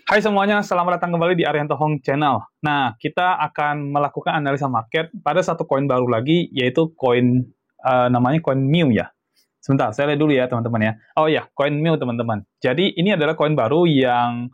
Hai semuanya, selamat datang kembali di Arianto Hong Channel. Nah, kita akan melakukan analisa market pada satu koin baru lagi, yaitu koin namanya koin MIU ya. Sebentar, saya lihat dulu ya teman-teman ya. Oh ya, koin MIU teman-teman. Jadi ini adalah koin baru yang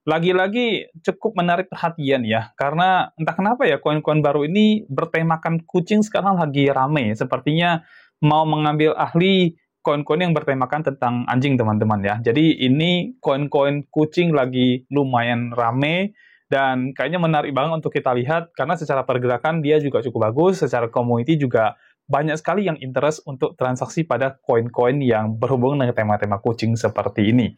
lagi-lagi cukup menarik perhatian ya, karena entah kenapa ya koin-koin baru ini bertemakan kucing sekarang lagi rame. Sepertinya mau mengambil ahli koin-koin yang bertemakan tentang anjing teman-teman ya. Jadi ini koin-koin kucing lagi lumayan rame dan kayaknya menarik banget untuk kita lihat karena secara pergerakan dia juga cukup bagus, secara community juga banyak sekali yang interest untuk transaksi pada koin-koin yang berhubungan dengan tema-tema kucing seperti ini.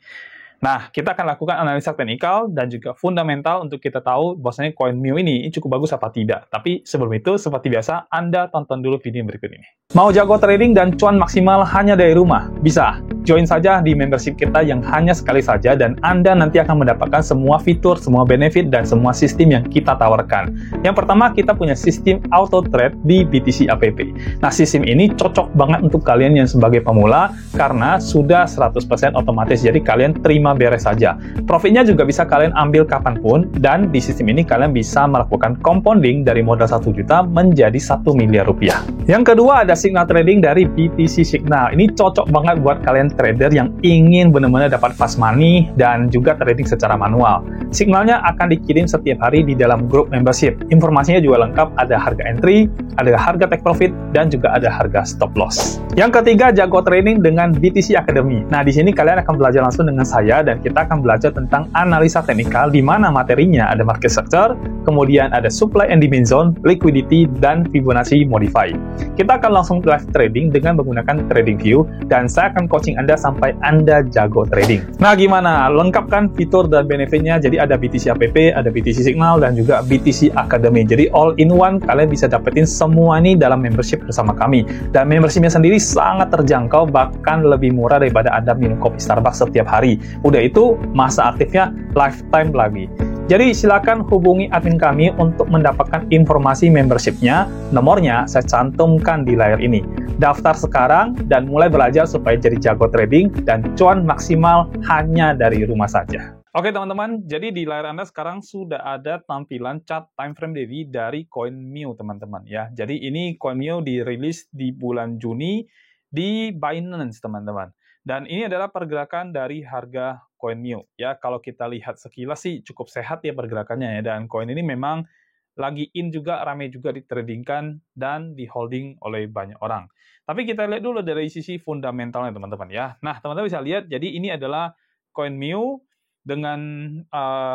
Nah, kita akan lakukan analisa teknikal dan juga fundamental untuk kita tahu bahwasanya koin MIU ini cukup bagus apa tidak. Tapi sebelum itu, seperti biasa, Anda tonton dulu video berikut ini. Mau jago trading dan cuan maksimal hanya dari rumah? Bisa. Join saja di membership kita yang hanya sekali saja dan Anda nanti akan mendapatkan semua fitur, semua benefit, dan semua sistem yang kita tawarkan. Yang pertama, kita punya sistem auto trade di BTC APP. Nah, sistem ini cocok banget untuk kalian yang sebagai pemula karena sudah 100% otomatis, jadi kalian terima beres saja. Profitnya juga bisa kalian ambil kapanpun, dan di sistem ini kalian bisa melakukan compounding dari modal 1 juta menjadi 1 miliar rupiah. Yang kedua ada signal trading dari BTC Signal. Ini cocok banget buat kalian trader yang ingin benar-benar dapat fast money dan juga trading secara manual. Signalnya akan dikirim setiap hari di dalam grup membership. Informasinya juga lengkap, ada harga entry, ada harga take profit, dan juga ada harga stop loss. Yang ketiga, jago trading dengan BTC Academy. Nah, di sini kalian akan belajar langsung dengan saya dan kita akan belajar tentang analisa teknikal di mana materinya ada market structure, kemudian ada supply and demand zone, liquidity, dan Fibonacci modify. Kita akan langsung live trading dengan menggunakan TradingView dan saya akan coaching Anda sampai Anda jago trading. Nah, gimana? Lengkap kan fitur dan benefitnya? Jadi ada BTC APP, ada BTC Signal, dan juga BTC Academy. Jadi all in one, kalian bisa dapetin semua ini dalam membership bersama kami. Dan membershipnya sendiri sangat terjangkau, bahkan lebih murah daripada Anda minum kopi Starbucks setiap hari. Udah itu, masa aktifnya lifetime lagi. Jadi silakan hubungi admin kami untuk mendapatkan informasi membershipnya. Nomornya saya cantumkan di layar ini. Daftar sekarang dan mulai belajar supaya jadi jago trading dan cuan maksimal hanya dari rumah saja. Oke teman-teman, jadi di layar Anda sekarang sudah ada tampilan chart time frame daily dari koin MIU teman-teman ya. Jadi ini koin MIU dirilis di bulan Juni di Binance teman-teman. Dan ini adalah pergerakan dari harga koin MIU. Ya, kalau kita lihat sekilas sih cukup sehat ya pergerakannya ya. Dan koin ini memang lagi in juga, rame juga ditradingkan dan di holding oleh banyak orang. Tapi kita lihat dulu dari sisi fundamentalnya teman-teman ya. Nah, teman-teman bisa lihat, jadi ini adalah koin MIU dengan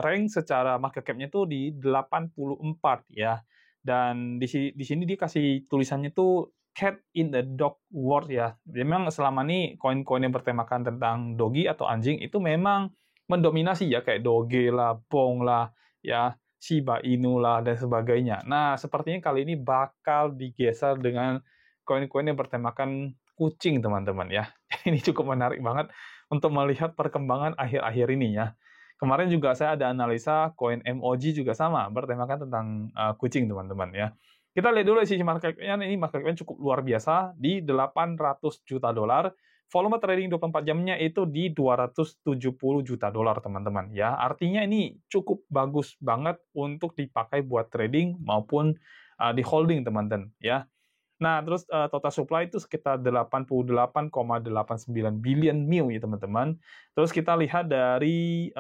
rank secara market cap-nya itu di 84 ya. Dan di sini dia kasih tulisannya tuh cat in the dog world ya. Memang selama ini koin-koin yang bertemakan tentang dogi atau anjing itu memang mendominasi ya, kayak Doge lah, Bong lah, ya, Shiba Inu lah, dan sebagainya. Nah, sepertinya kali ini bakal digeser dengan koin-koin yang bertemakan kucing, teman-teman ya. Ini cukup menarik banget untuk melihat perkembangan akhir-akhir ini ya. Kemarin juga saya ada analisa koin MOG juga sama, bertemakan tentang kucing, teman-teman ya. Kita lihat dulu sisi market cap-nya, ini market cap cukup luar biasa di 800 juta dolar. Volume trading 24 jamnya itu di 270 juta dolar, teman-teman ya. Artinya ini cukup bagus banget untuk dipakai buat trading maupun di holding, teman-teman ya. Nah, terus total supply itu sekitar 88,89 billion MIU ya, teman-teman. Terus kita lihat dari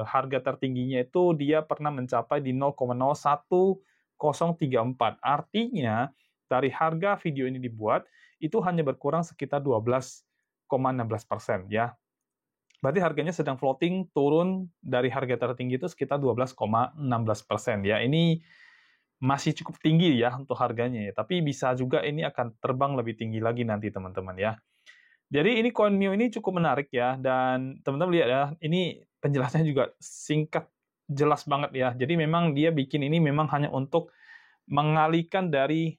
harga tertingginya itu dia pernah mencapai di 0,01034. Artinya dari harga video ini dibuat itu hanya berkurang sekitar 12,16% ya. Berarti harganya sedang floating turun dari harga tertinggi itu sekitar 12,16% ya. Ini masih cukup tinggi ya untuk harganya ya, tapi bisa juga ini akan terbang lebih tinggi lagi nanti teman-teman ya. Jadi ini koin MIU ini cukup menarik ya, dan teman-teman lihat ya, ini penjelasannya juga singkat, jelas banget ya. Jadi memang dia bikin ini memang hanya untuk mengalihkan dari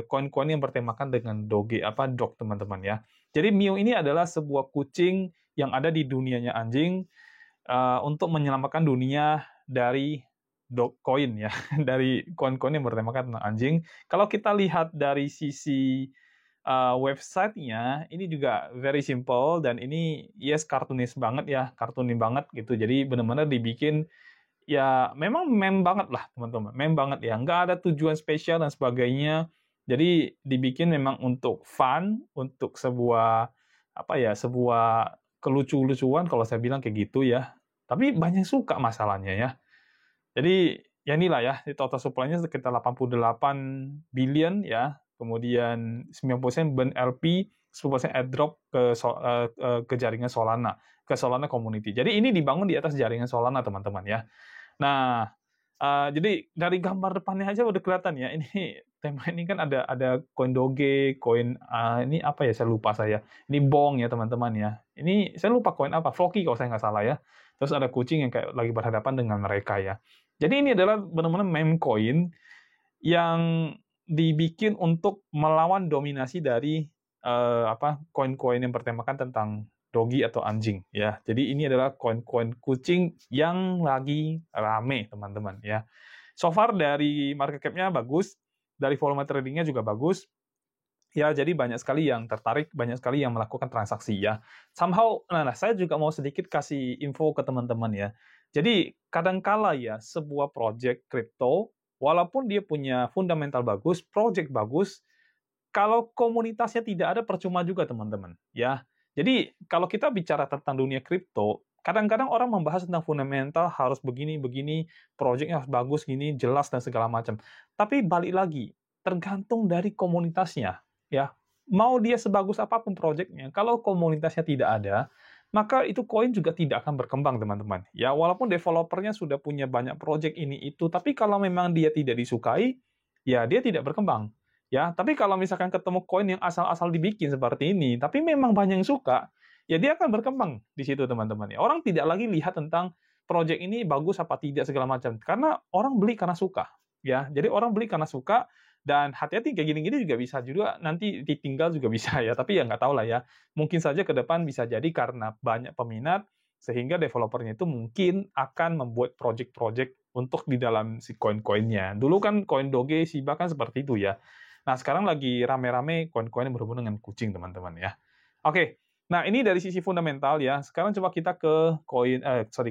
koin-koin yang bertemakan dengan dog teman-teman ya. Jadi MIU ini adalah sebuah kucing yang ada di dunianya anjing untuk menyelamatkan dunia dari Dogecoin ya, dari koin-koin yang bertemakan tentang anjing. Kalau kita lihat dari sisi websitenya ini juga very simple dan ini yes kartunis banget ya, kartunin banget gitu. Jadi benar-benar dibikin ya memang meme banget lah teman-teman, meme banget ya. Nggak ada tujuan spesial dan sebagainya. Jadi dibikin memang untuk fun, untuk sebuah apa ya, sebuah kelucu-lucuan kalau saya bilang kayak gitu ya. Tapi banyak suka masalahnya ya. Jadi ya inilah ya, di total supply-nya sekitar 88 billion ya, kemudian 90% burn LP, 10% airdrop ke jaringan Solana, ke Solana community. Jadi ini dibangun di atas jaringan Solana teman-teman ya. Nah, jadi dari gambar depannya aja udah kelihatan ya, ini tema ini kan ada koin Doge, koin ini apa ya, saya lupa saya. Ini Bong ya teman-teman ya. Ini saya lupa koin apa, Floki kalau saya nggak salah ya. Terus ada kucing yang kayak lagi berhadapan dengan mereka ya. Jadi ini adalah benar-benar meme coin yang dibikin untuk melawan dominasi dari koin-koin yang bertemakan tentang dogi atau anjing ya. Jadi ini adalah koin-koin kucing yang lagi rame teman-teman ya. So far dari market cap-nya bagus, dari volume trading-nya juga bagus. Ya, jadi banyak sekali yang tertarik, banyak sekali yang melakukan transaksi ya. Somehow, nah saya juga mau sedikit kasih info ke teman-teman ya. Jadi, kadangkala ya, sebuah project crypto, walaupun dia punya fundamental bagus, project bagus, kalau komunitasnya tidak ada, percuma juga teman-teman ya. Jadi, kalau kita bicara tentang dunia kripto, kadang-kadang orang membahas tentang fundamental, harus begini, projectnya harus bagus, gini, jelas, dan segala macam. Tapi balik lagi, tergantung dari komunitasnya ya. Mau dia sebagus apapun projectnya, kalau komunitasnya tidak ada, maka itu koin juga tidak akan berkembang teman-teman. Ya, walaupun developernya sudah punya banyak project ini itu, tapi kalau memang dia tidak disukai, ya dia tidak berkembang. Ya, tapi kalau misalkan ketemu koin yang asal-asal dibikin seperti ini, tapi memang banyak yang suka, ya dia akan berkembang di situ teman-teman. Ya, orang tidak lagi lihat tentang project ini bagus apa tidak segala macam, karena orang beli karena suka. Ya, jadi orang beli karena suka. Dan hati-hati kayak gini-gini juga bisa juga nanti ditinggal juga bisa ya, tapi ya nggak tahu lah ya. Mungkin saja ke depan bisa jadi karena banyak peminat, sehingga developernya itu mungkin akan membuat project-project untuk di dalam si koin-koinnya. Dulu kan koin Doge, Shiba kan seperti itu ya. Nah, sekarang lagi rame-rame koin-koin yang berhubungan dengan kucing, teman-teman ya. Oke, nah ini dari sisi fundamental ya. Sekarang coba kita ke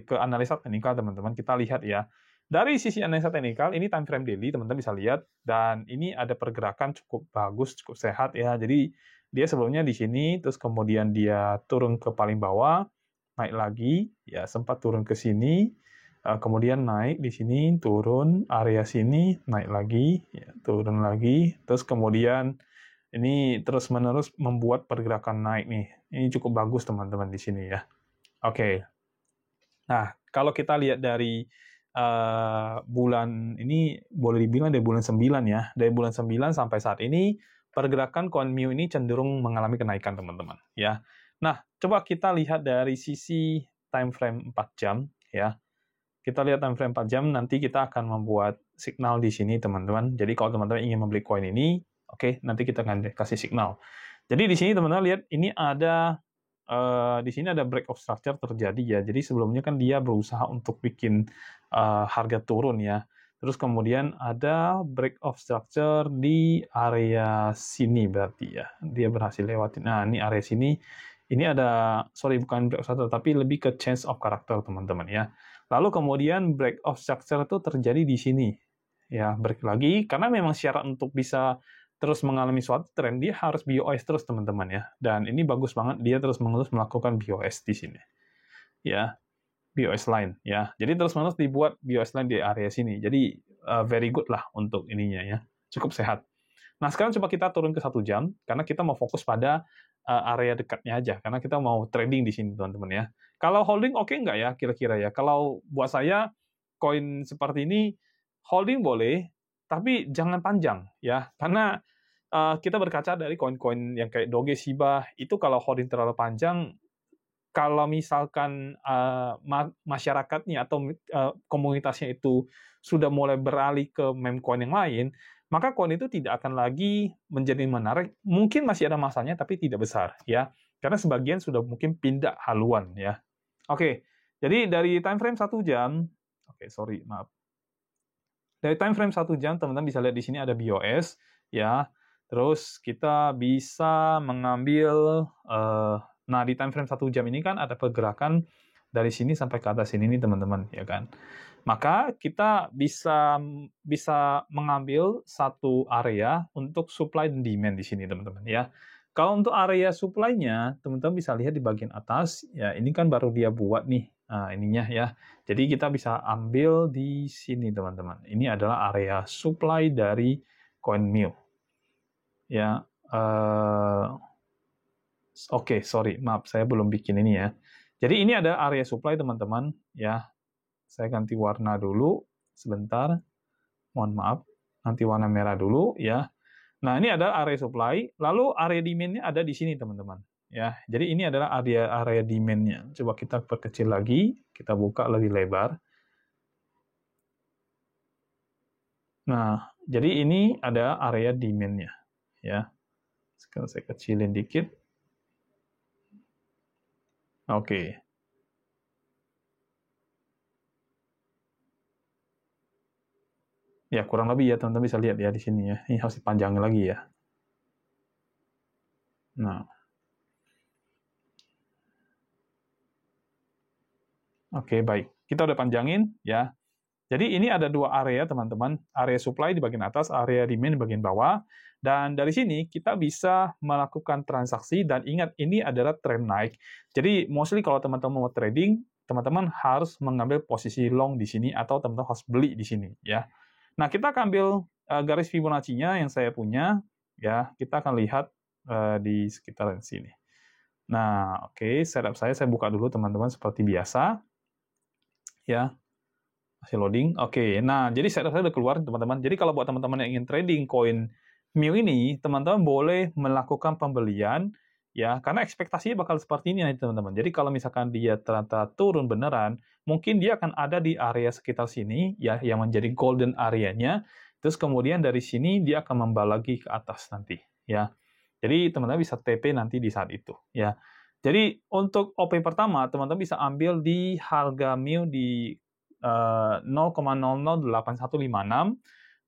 ke analisa teknikal, teman-teman. Kita lihat ya. Dari sisi analisa teknikal, ini time frame daily, teman-teman bisa lihat. Dan ini ada pergerakan cukup bagus, cukup sehat ya. Jadi, dia sebelumnya di sini, terus kemudian dia turun ke paling bawah, naik lagi, ya sempat turun ke sini, kemudian naik di sini, turun, area sini, naik lagi, ya, turun lagi, terus kemudian ini terus-menerus membuat pergerakan naik nih. Ini cukup bagus teman-teman di sini ya. Oke. Nah, kalau kita lihat dari bulan ini, boleh dibilang dari bulan 9 ya. Dari bulan 9 sampai saat ini, pergerakan koin MIU ini cenderung mengalami kenaikan teman-teman ya. Nah, coba kita lihat dari sisi time frame 4 jam ya. Kita lihat time frame 4 jam, nanti kita akan membuat signal di sini teman-teman. Jadi kalau teman-teman ingin membeli koin ini, oke, nanti kita akan kasih signal. Jadi di sini teman-teman lihat, ini ada di sini ada break of structure terjadi ya. Jadi sebelumnya kan dia berusaha untuk bikin harga turun ya. Terus kemudian ada break of structure di area sini berarti ya. Dia berhasil lewatin. Nah, ini area sini. Ini ada, sorry bukan break of structure, tapi lebih ke change of character teman-teman ya. Lalu kemudian break of structure itu terjadi di sini. Ya, break lagi. Karena memang syarat untuk bisa terus mengalami suatu tren, dia harus BOS terus teman-teman ya. Dan ini bagus banget, dia terus-menerus melakukan BOS di sini. Ya, BOS line ya. Jadi terus-menerus dibuat BOS line di area sini. Jadi very good lah untuk ininya ya. Cukup sehat. Nah, sekarang coba kita turun ke 1 jam, karena kita mau fokus pada area dekatnya aja, karena kita mau trading di sini teman-teman ya. Kalau holding oke nggak ya kira-kira ya? Kalau buat saya, koin seperti ini, holding boleh, tapi jangan panjang ya, karena kita berkaca dari koin-koin yang kayak Doge, Shiba, itu kalau holding terlalu panjang, kalau misalkan masyarakatnya atau komunitasnya itu sudah mulai beralih ke meme coin yang lain, maka koin itu tidak akan lagi menjadi menarik. Mungkin masih ada masanya, tapi tidak besar ya, karena sebagian sudah mungkin pindah haluan ya. Oke, jadi dari time frame 1 jam, maaf. Dari time frame 1 jam, teman-teman bisa lihat di sini ada BOS ya. Terus kita bisa mengambil, nah di time frame 1 jam ini kan ada pergerakan dari sini sampai ke atas sini nih teman-teman, ya kan. Maka kita bisa bisa mengambil satu area untuk supply dan demand di sini teman-teman ya. Kalau untuk area supply-nya, teman-teman bisa lihat di bagian atas, ya ini kan baru dia buat nih, ininya ya. Jadi kita bisa ambil di sini teman-teman. Ini adalah area supply dari CoinMio. Ya, oke, sorry, maaf, saya belum bikin ini ya. Jadi ini ada area supply teman-teman ya. Saya ganti warna dulu, sebentar. Mohon maaf, ganti warna merah dulu ya. Nah, ini ada area supply, lalu area demand-nya ada di sini, teman-teman. Ya, jadi ini adalah area demand-nya. Coba kita perkecil lagi, kita buka lebih lebar. Nah, jadi ini ada area demand-nya. Ya, sekarang saya kecilin dikit. Oke. Ya, kurang lebih ya, teman-teman bisa lihat ya di sini ya. Ini harus dipanjangin lagi ya. Nah, oke, baik. Kita udah panjangin ya. Jadi ini ada dua area, teman-teman. Area supply di bagian atas, area demand di bagian bawah. Dan dari sini kita bisa melakukan transaksi, dan ingat, ini adalah tren naik. Jadi mostly kalau teman-teman mau trading, teman-teman harus mengambil posisi long di sini, atau teman-teman harus beli di sini. Ya. Nah, kita akan ambil garis Fibonacci-nya yang saya punya. Ya, kita akan lihat di sekitaran sini. Nah, oke, setup saya buka dulu, teman-teman, seperti biasa. Ya, masih loading. Oke, nah jadi setup saya udah keluar teman-teman. Jadi kalau buat teman-teman yang ingin trading koin MIO ini, teman-teman boleh melakukan pembelian ya, karena ekspektasinya bakal seperti ini nanti teman-teman. Jadi kalau misalkan dia ternyata turun beneran, mungkin dia akan ada di area sekitar sini ya, yang menjadi golden area-nya. Terus kemudian dari sini dia akan membalik lagi ke atas nanti ya. Jadi teman-teman bisa TP nanti di saat itu ya. Jadi untuk OP pertama, teman-teman bisa ambil di harga MIO di 0,008156.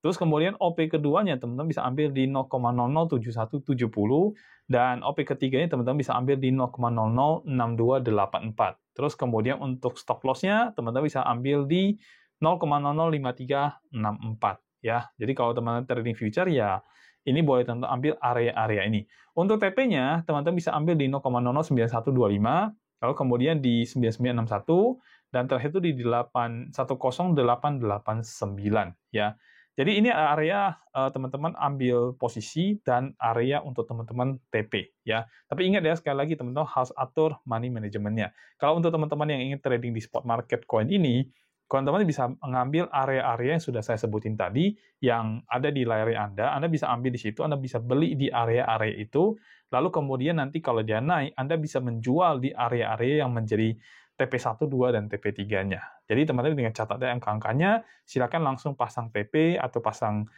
Terus kemudian OP keduanya teman-teman bisa ambil di 0,007170, dan OP ketiganya teman-teman bisa ambil di 0,006284. Terus kemudian untuk stop loss-nya teman-teman bisa ambil di 0,005364 ya. Jadi kalau teman-teman trading future ya ini boleh teman-teman ambil area-area ini. Untuk TP-nya teman-teman bisa ambil di 0,009125, lalu kemudian di 9961, dan terakhir itu di 10889 ya. Jadi ini area teman-teman ambil posisi dan area untuk teman-teman TP ya. Tapi ingat ya, sekali lagi teman-teman harus atur money manajemennya. Kalau untuk teman-teman yang ingin trading di spot market coin ini, teman-teman bisa mengambil area-area yang sudah saya sebutin tadi, yang ada di layar Anda bisa ambil di situ, Anda bisa beli di area-area itu, lalu kemudian nanti kalau dia naik, Anda bisa menjual di area-area yang menjadi TP1, 2, dan TP3-nya. Jadi teman-teman dengan catatan angka-angkanya, silakan langsung pasang TP atau pasang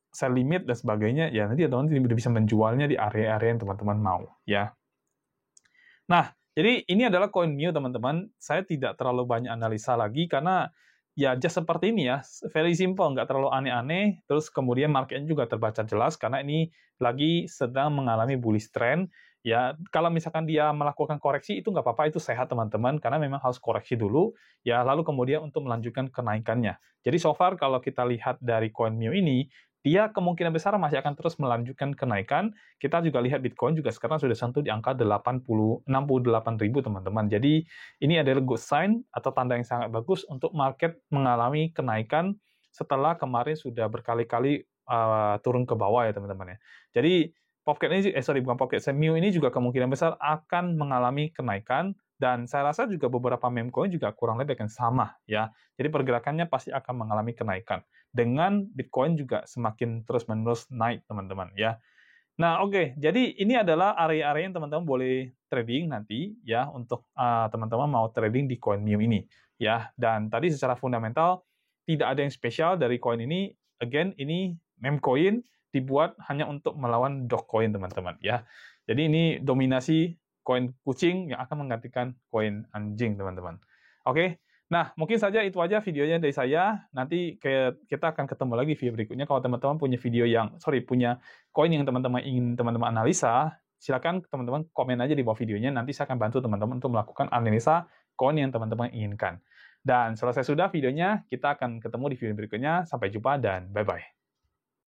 sell limit dan sebagainya, ya nanti teman-teman bisa menjualnya di area-area yang teman-teman mau. Ya. Nah, jadi ini adalah koin MIO teman-teman. Saya tidak terlalu banyak analisa lagi karena ya just seperti ini ya, very simple, nggak terlalu aneh-aneh. Terus kemudian marketnya juga terbaca jelas karena ini lagi sedang mengalami bullish trend. Ya, kalau misalkan dia melakukan koreksi itu nggak apa-apa, itu sehat teman-teman, karena memang harus koreksi dulu. Ya, lalu kemudian untuk melanjutkan kenaikannya. Jadi so far kalau kita lihat dari koin MIO ini, dia kemungkinan besar masih akan terus melanjutkan kenaikan. Kita juga lihat Bitcoin juga sekarang sudah sentuh di angka 68.000 teman-teman. Jadi ini adalah good sign atau tanda yang sangat bagus untuk market mengalami kenaikan setelah kemarin sudah berkali-kali turun ke bawah ya teman-teman ya. Jadi MIO ini juga kemungkinan besar akan mengalami kenaikan, dan saya rasa juga beberapa meme coin juga kurang lebih akan sama ya. Jadi pergerakannya pasti akan mengalami kenaikan, dengan Bitcoin juga semakin terus-menerus naik teman-teman ya. Nah, oke. Jadi ini adalah area-area yang teman-teman boleh trading nanti ya, untuk teman-teman mau trading di koin MIO ini ya. Dan tadi secara fundamental tidak ada yang spesial dari koin ini. Again, ini meme coin dibuat hanya untuk melawan Dogecoin teman-teman ya. Jadi ini dominasi koin kucing yang akan menggantikan koin anjing teman-teman. Oke. Nah, mungkin saja itu aja videonya dari saya. Nanti kita akan ketemu lagi video berikutnya. Kalau teman-teman punya punya koin yang teman-teman ingin teman-teman analisa, silakan teman-teman komen aja di bawah videonya. Nanti saya akan bantu teman-teman untuk melakukan analisa koin yang teman-teman inginkan. Dan selesai sudah videonya, kita akan ketemu di video berikutnya. Sampai jumpa dan bye-bye.